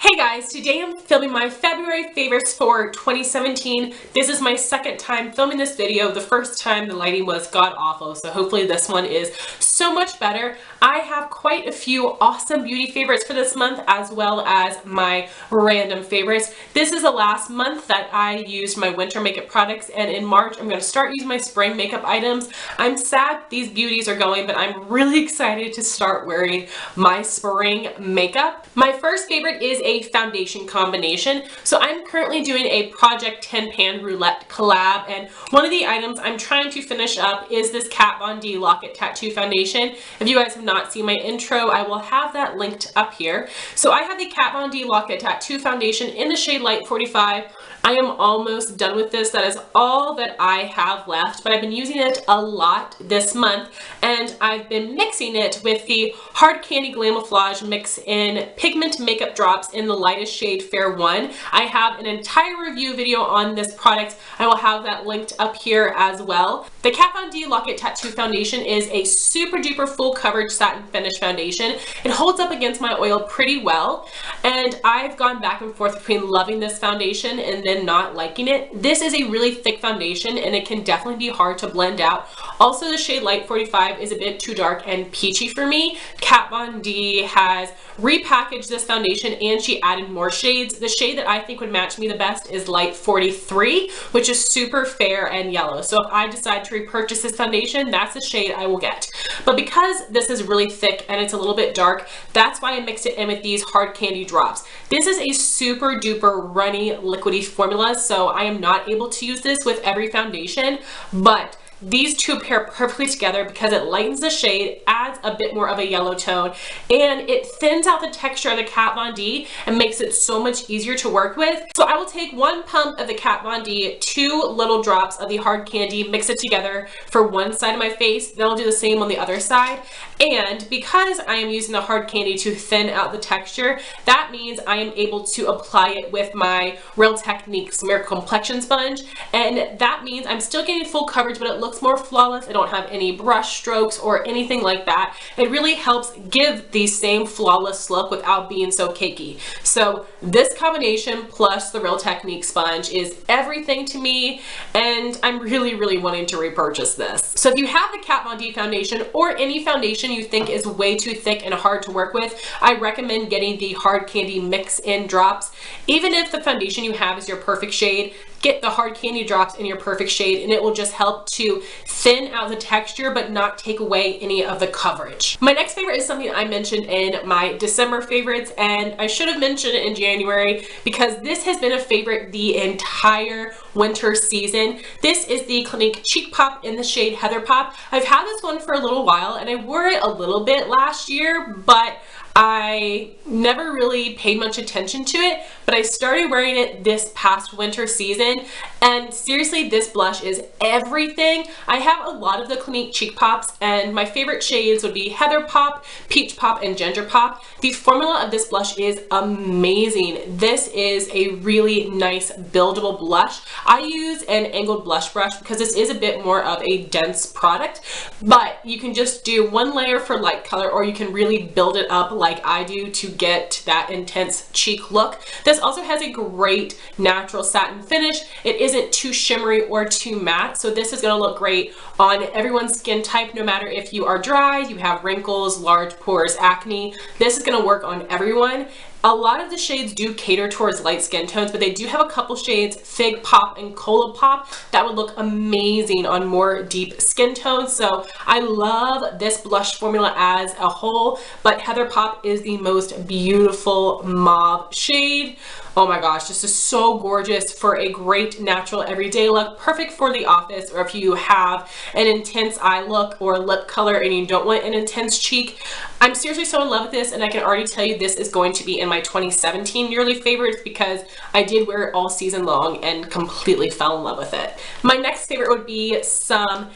Hey guys, today I'm filming my February favorites for 2017. This is my second time filming this video. The first time the lighting was god-awful, so hopefully this one is so much better. I have quite a few awesome beauty favorites for this month, as well as my random favorites. This is the last month that I used my winter makeup products, and in March I'm going to start using my spring makeup items. I'm sad these beauties are going, but I'm really excited to start wearing my spring makeup. My first favorite is a foundation combination. So I'm currently doing a Project 10 Pan Roulette collab, and one of the items I'm trying to finish up is this Kat Von D Lock-It Tattoo Foundation. If you guys have not seen my intro, I will have that linked up here. So I have the Kat Von D Lock-It Tattoo Foundation in the shade Light 45. I am almost done with this. That is all that I have left, but I've been using it a lot this month, and I've been mixing it with the Hard Candy Glamoflague Mix in Pigment Makeup Drops in the lightest shade Fair 1. I have an entire review video on this product. I will have that linked up here as well. The Kat Von D Lock-It Tattoo Foundation is a super duper full coverage satin finish foundation. It holds up against my oil pretty well, and I've gone back and forth between loving this foundation and then not liking it. This is a really thick foundation and it can definitely be hard to blend out. Also, the shade Light 45 is a bit too dark and peachy for me. Kat Von D has repackaged this foundation and she added more shades. The shade that I think would match me the best is Light 43, which is super fair and yellow. So if I decide to repurchase this foundation, that's the shade I will get. But because this is really thick and it's a little bit dark, that's why I mixed it in with these Hard Candy drops. This is a super duper runny liquidy formula, so I am not able to use this with every foundation, but these two pair perfectly together because it lightens the shade, adds a bit more of a yellow tone, and it thins out the texture of the Kat Von D and makes it so much easier to work with. So I will take one pump of the Kat Von D, 2 little drops of the Hard Candy, mix it together for one side of my face, then I'll do the same on the other side. And because I am using the Hard Candy to thin out the texture, that means I am able to apply it with my Real Techniques Miracle Complexion Sponge, and that means I'm still getting full coverage, but it looks more flawless. I don't have any brush strokes or anything like that. It really helps give the same flawless look without being so cakey. So this combination plus the Real Techniques sponge is everything to me, and I'm really wanting to repurchase this. So if you have the Kat Von D foundation or any foundation you think is way too thick and hard to work with, I recommend getting the Hard Candy Mix In Drops. Even if the foundation you have is your perfect shade, get the Hard Candy drops in your perfect shade and it will just help to thin out the texture but not take away any of the coverage. My next favorite is something I mentioned in my December favorites, and I should have mentioned it in January because this has been a favorite the entire winter season. This is the Clinique Cheek Pop in the shade Heather Pop. I've had this one for a little while and I wore it a little bit last year, but I never really paid much attention to it, but I started wearing it this past winter season, and seriously, this blush is everything. I have a lot of the Clinique Cheek Pops, and my favorite shades would be Heather Pop, Peach Pop, and Ginger Pop. The formula of this blush is amazing. This is a really nice buildable blush. I use an angled blush brush because this is a bit more of a dense product, but you can just do one layer for light color, or you can really build it up like I do to get that intense cheek look. This also has a great natural satin finish. It isn't too shimmery or too matte, so this is going to look great on everyone's skin type, no matter if you are dry, you have wrinkles, large pores, acne. This is going to work on everyone. A lot of the shades do cater towards light skin tones, but they do have a couple shades, Fig Pop and Cola Pop, that would look amazing on more deep skin tones. So I love this blush formula as a whole, but Heather Pop is the most beautiful mauve shade. Oh my gosh, this is so gorgeous for a great natural everyday look, perfect for the office, or if you have an intense eye look or lip color and you don't want an intense cheek. I'm seriously so in love with this, and I can already tell you this is going to be in my 2017 yearly favorites because I did wear it all season long and completely fell in love with it. My next favorite would be some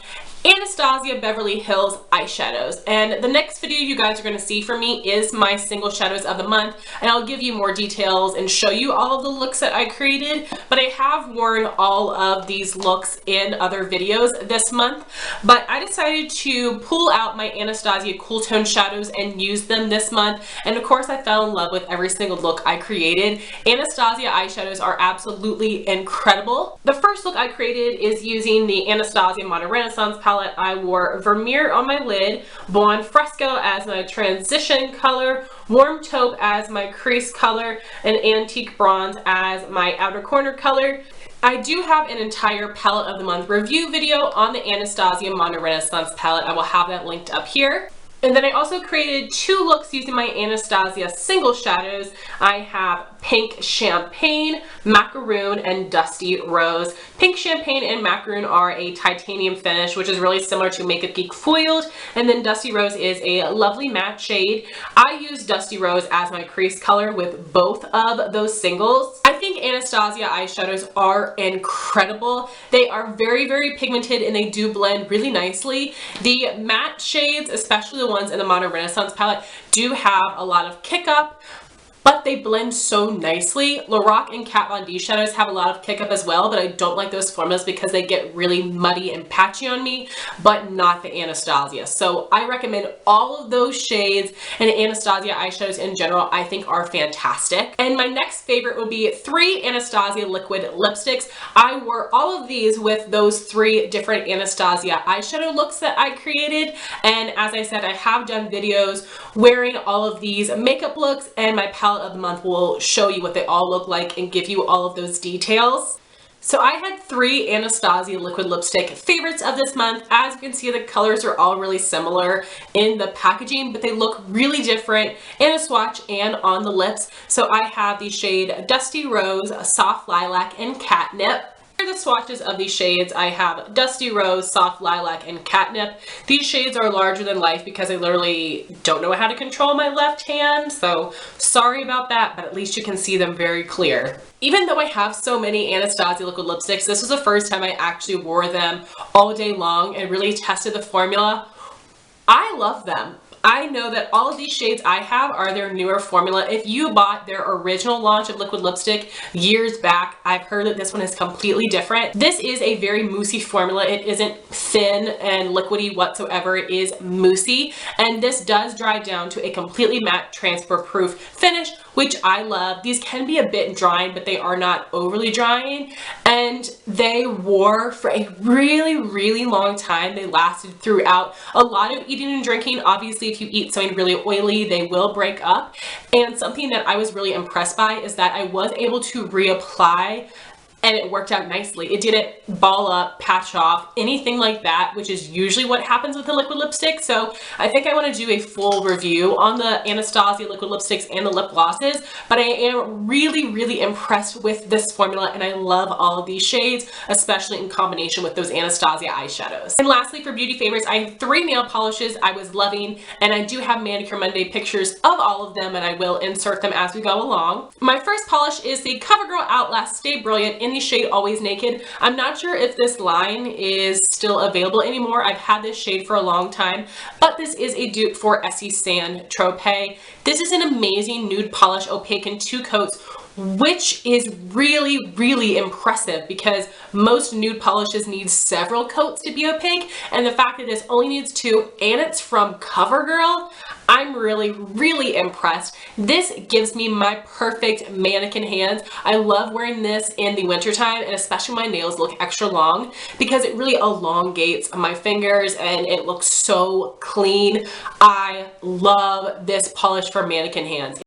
Anastasia Beverly Hills eyeshadows. And the next video you guys are going to see from me is my single shadows of the month, and I'll give you more details and show you all of the looks that I created. But I have worn all of these looks in other videos this month, but I decided to pull out my Anastasia cool tone shadows and use them this month. And of course I fell in love with every single look I created. Anastasia eyeshadows are absolutely incredible. The first look I created is using the Anastasia Modern Renaissance palette. I wore Vermeer on my lid, Buon Fresco as my transition color, Warm Taupe as my crease color, and Antique Bronze as my outer corner color. I do have an entire palette of the month review video on the Anastasia Modern Renaissance palette. I will have that linked up here. And then I also created two looks using my Anastasia single shadows. I have Pink Champagne, Macaroon, and Dusty Rose. Pink Champagne and Macaroon are a titanium finish, which is really similar to Makeup Geek Foiled. And then Dusty Rose is a lovely matte shade. I use Dusty Rose as my crease color with both of those singles. I think Anastasia eyeshadows are incredible. They are very, very pigmented and they do blend really nicely. The matte shades, especially the ones in the Modern Renaissance palette, do have a lot of kick up, but they blend so nicely. Lilac and Kat Von D shadows have a lot of kick up as well, but I don't like those formulas because they get really muddy and patchy on me, but not the Anastasia. So I recommend all of those shades, and Anastasia eyeshadows in general I think are fantastic. And my next favorite will be 3 Anastasia liquid lipsticks. I wore all of these with those 3 different Anastasia eyeshadow looks that I created, and as I said, I have done videos wearing all of these makeup looks, and my palette of the month will show you what they all look like and give you all of those details. So I had 3 Anastasia liquid lipstick favorites of this month. As you can see, the colors are all really similar in the packaging, but they look really different in a swatch and on the lips. So I have the shade Dusty Rose, Soft Lilac, and Catnip. For the swatches of these shades, I have Dusty Rose, Soft Lilac, and Catnip. These shades are larger than life because I literally don't know how to control my left hand, so sorry about that, but at least you can see them very clear. Even though I have so many Anastasia liquid lipsticks, this was the first time I actually wore them all day long and really tested the formula. I love them. I know that all of these shades I have are their newer formula. If you bought their original launch of liquid lipstick years back, I've heard that this one is completely different. This is a very moussey formula. It isn't thin and liquidy whatsoever. It is moussey, and this does dry down to a completely matte transfer proof finish, which I love. These can be a bit drying, but they are not overly drying, and they wore for a really, really long time. They lasted throughout a lot of eating and drinking. Obviously, if you eat something really oily, they will break up. And something that I was really impressed by is that I was able to reapply, and it worked out nicely. It didn't ball up, patch off, anything like that, which is usually what happens with the liquid lipstick. So I think I want to do a full review on the Anastasia liquid lipsticks and the lip glosses, but I am really, really impressed with this formula, and I love all of these shades, especially in combination with those Anastasia eyeshadows. And lastly, for beauty favorites, I have 3 nail polishes I was loving, and I do have Manicure Monday pictures of all of them, and I will insert them as we go along. My first polish is the CoverGirl Outlast Stay Brilliant in the shade Always Naked. I'm not sure if this line is still available anymore. I've had this shade for a long time, but this is a dupe for Essie Sand Taupe. This is an amazing nude polish, opaque in 2 coats, which is really, really impressive because most nude polishes need several coats to be opaque, and the fact that this only needs 2 and it's from CoverGirl, I'm really, really impressed. This gives me my perfect mannequin hands. I love wearing this in the wintertime, and especially when my nails look extra long, because it really elongates my fingers and it looks so clean. I love this polish for mannequin hands.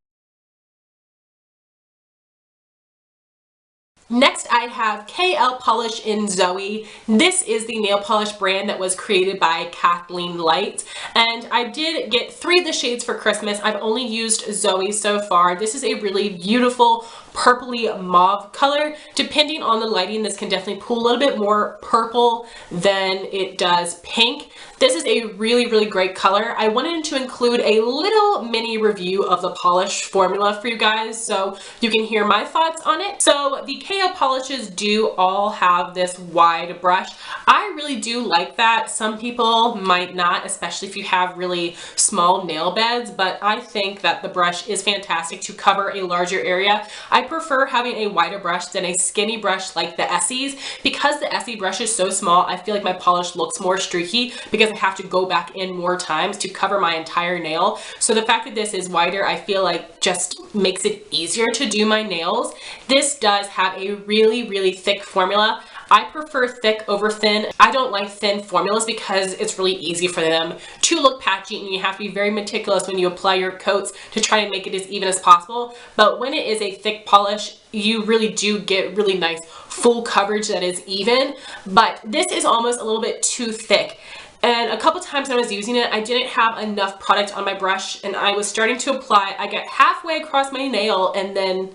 Next, I have KL Polish in Zoey. This is the nail polish brand that was created by Kathleen Light, and I did get 3 of the shades for Christmas. I've only used Zoey so far. This is a really beautiful purpley mauve color. Depending on the lighting, this can definitely pull a little bit more purple than it does pink. This is a really, really great color. I wanted to include a little mini review of the polish formula for you guys so you can hear my thoughts on it. So the KL nail polishes do all have this wide brush. I really do like that. Some people might not, especially if you have really small nail beds, but I think that the brush is fantastic to cover a larger area. I prefer having a wider brush than a skinny brush like the Essie's. Because the Essie brush is so small, I feel like my polish looks more streaky because I have to go back in more times to cover my entire nail. So the fact that this is wider, I feel like just makes it easier to do my nails. This does have a really, really thick formula. I prefer thick over thin. I don't like thin formulas because it's really easy for them to look patchy, and you have to be very meticulous when you apply your coats to try and make it as even as possible. But when it is a thick polish, you really do get really nice full coverage that is even. But this is almost a little bit too thick. And a couple times when I was using it, I didn't have enough product on my brush, and I was starting to apply. I got halfway across my nail and then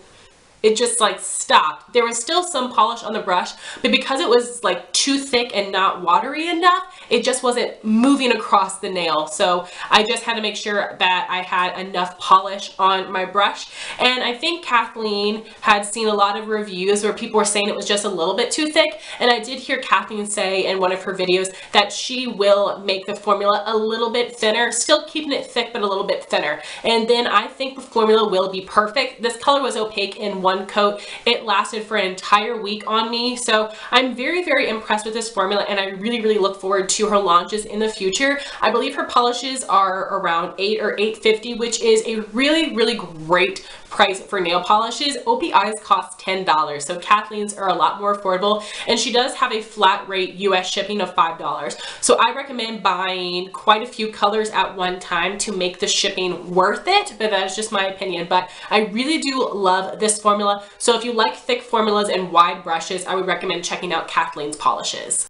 it just like stopped. There was still some polish on the brush, but because it was like too thick and not watery enough, it just wasn't moving across the nail. So I just had to make sure that I had enough polish on my brush. And I think Kathleen had seen a lot of reviews where people were saying it was just a little bit too thick. And I did hear Kathleen say in one of her videos that she will make the formula a little bit thinner, still keeping it thick, but a little bit thinner. And then I think the formula will be perfect. This color was opaque in one coat. It lasted for an entire week on me. So I'm very, very impressed with this formula, and I really, really look forward to her launches in the future. I believe her polishes are around $8 or $8.50, which is a really, really great price for nail polishes. OPIs cost $10, so Kathleen's are a lot more affordable, and she does have a flat rate US shipping of $5. So I recommend buying quite a few colors at one time to make the shipping worth it, but that is just my opinion. But I really do love this formula. So if you like thick formulas and wide brushes, I would recommend checking out Kathleen's polishes.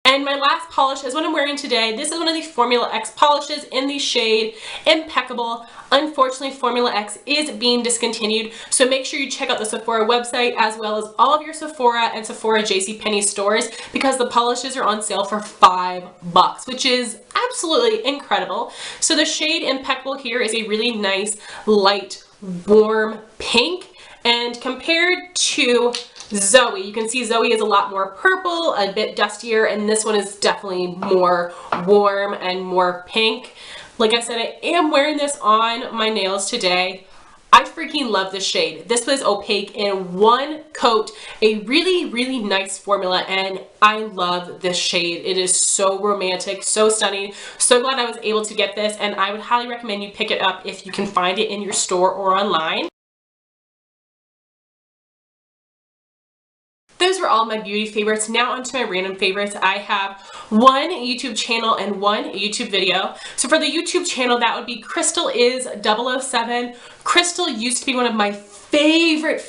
And my last polish is what I'm wearing today. This is one of the Formula X polishes in the shade Impeccable. Unfortunately, Formula X is being discontinued, so make sure you check out the Sephora website as well as all of your Sephora and Sephora JCPenney stores, because the polishes are on sale for $5, which is absolutely incredible. So the shade Impeccable here is a really nice, light, warm pink, and compared to Zoey, you can see Zoey is a lot more purple, a bit dustier, and this one is definitely more warm and more pink. Like I said, I am wearing this on my nails today. I freaking love this shade. This was opaque in one coat, a really, really nice formula, and I love this shade. It is so romantic, so stunning. So glad I was able to get this, and I would highly recommend you pick it up if you can find it in your store or online. Those were all my beauty favorites. Now onto my random favorites. I have one YouTube channel and one YouTube video. So for the YouTube channel, that would be Crystal is 007. Crystal used to be one of my favorite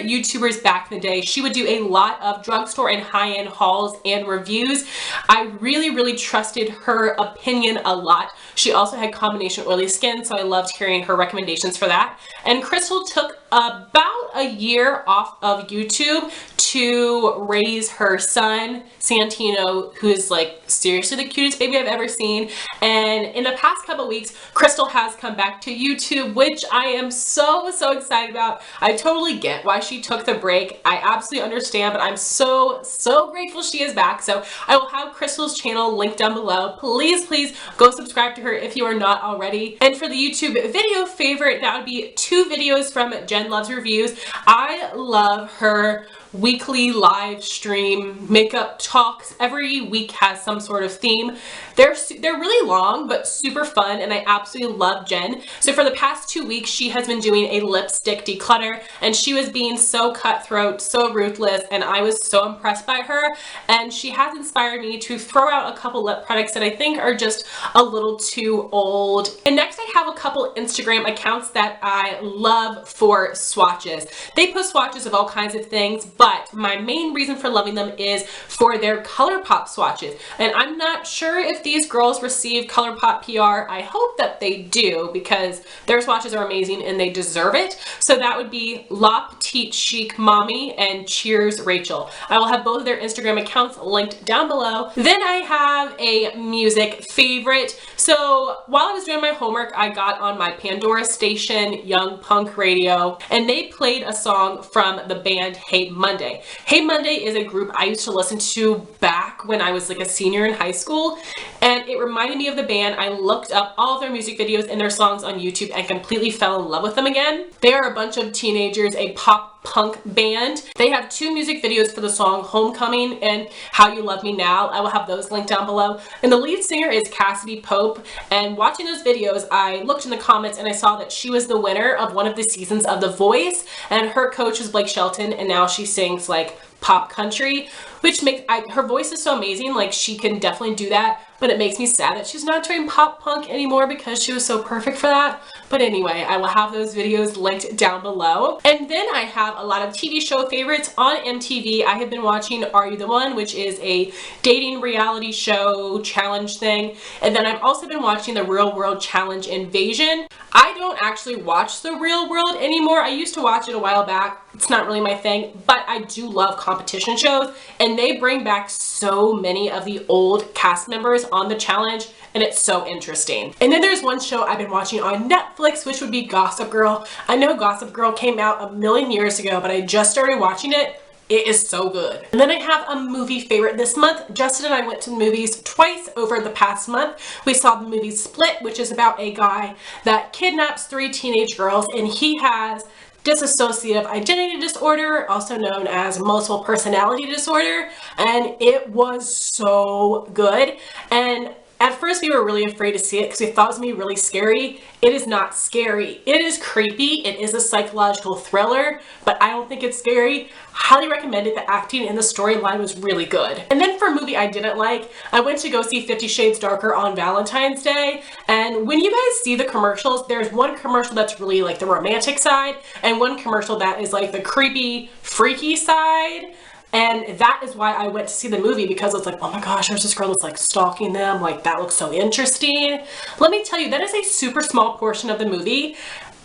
YouTubers back in the day. She would do a lot of drugstore and high-end hauls and reviews. I really, really trusted her opinion a lot. She also had combination oily skin, so I loved hearing her recommendations for that. And Crystal took about a year off of YouTube to raise her son, Santino, who is like seriously the cutest baby I've ever seen. And in the past couple weeks, Crystal has come back to YouTube, which I am so excited about. I totally get why she took the break. I absolutely understand, but I'm so grateful she is back. So I will have Crystal's channel linked down below. Please go subscribe to her if you are not already. And for the YouTube video favorite, that would be two videos from Jen Loves Reviews. I love her weekly live stream makeup talks. Every week has some sort of theme. They're really long but super fun, and I absolutely love Jen. So for the past 2 weeks, she has been doing a lipstick declutter, and she was being so cutthroat, so ruthless, and I was so impressed by her. And she has inspired me to throw out a couple lip products that I think are just a little too old. And next I have a couple Instagram accounts that I love for swatches. They post swatches of all kinds of things, but my main reason for loving them is for their ColourPop swatches. And I'm not sure if these girls receive ColourPop PR. I hope that they do because their swatches are amazing and they deserve it. So that would be lapetitechicmommy and CheersRachel. I will have both of their Instagram accounts linked down below. Then I have a music favorite. So while I was doing my homework, I got on my Pandora station, Young Punk Radio, and they played a song from the band Hey Monday. Hey Monday is a group I used to listen to back when I was like a senior in high school, and it reminded me of the band. I looked up all of their music videos and their songs on YouTube and completely fell in love with them again. They are a bunch of teenagers, a pop punk band. They have 2 music videos for the song Homecoming and How You Love Me Now. I will have those linked down below. And the lead singer is Cassie Pope, and watching those videos I looked in the comments and I saw that she was the winner of one of the seasons of The Voice, and her coach is Blake Shelton, and now she sings like pop country, which makes her voice is so amazing. Like, she can definitely do that, but it makes me sad that she's not doing pop punk anymore because she was so perfect for that. But anyway, I will have those videos linked down below. And then I have a lot of TV show favorites on MTV. I have been watching Are You the One, which is a dating reality show challenge thing. And then I've also been watching the Real World Challenge Invasion. I don't actually watch the Real World anymore. I used to watch it a while back. It's not really my thing, but I do love competition shows, and they bring back so many of the old cast members on the challenge, and it's so interesting. And then there's one show I've been watching on Netflix, which would be Gossip Girl. I know Gossip Girl came out a million years ago, but I just started watching it. It is so good. And then I have a movie favorite this month. Justin and I went to the movies twice over the past month. We saw the movie Split, which is about a guy that kidnaps 3 teenage girls, and he has dissociative identity disorder, also known as multiple personality disorder, and it was so good. And at first we were really afraid to see it because we thought it was going to be really scary. It is not scary. It is creepy. It is a psychological thriller, but I don't think it's scary. Highly recommend it. The acting and the storyline was really good. And then for a movie I didn't like, I went to go see 50 Shades Darker on Valentine's Day, and when you guys see the commercials, there's one commercial that's really like the romantic side and one commercial that is like the creepy, freaky side. And that is why I went to see the movie, because it's like, oh my gosh, there's this girl that's like stalking them. Like, that looks so interesting. Let me tell you, that is a super small portion of the movie.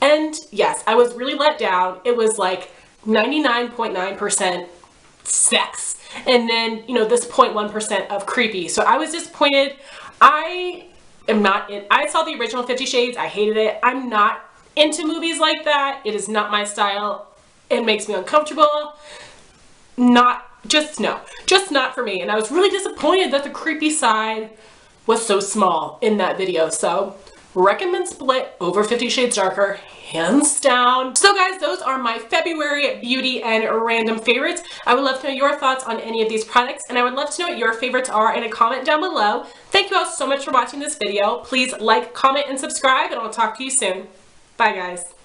And yes, I was really let down. It was like 99.9% sex. And then, you know, this 0.1% of creepy. So I was disappointed. I saw the original 50 Shades. I hated it. I'm not into movies like that. It is not my style. It makes me uncomfortable. Just not for me. And I was really disappointed that the creepy side was so small in that video. So recommend Split over 50 Shades Darker, hands down. So guys, those are my February beauty and random favorites. I would love to know your thoughts on any of these products, and I would love to know what your favorites are in a comment down below. Thank you all so much for watching this video. Please like, comment, and subscribe, and I'll talk to you soon. Bye guys.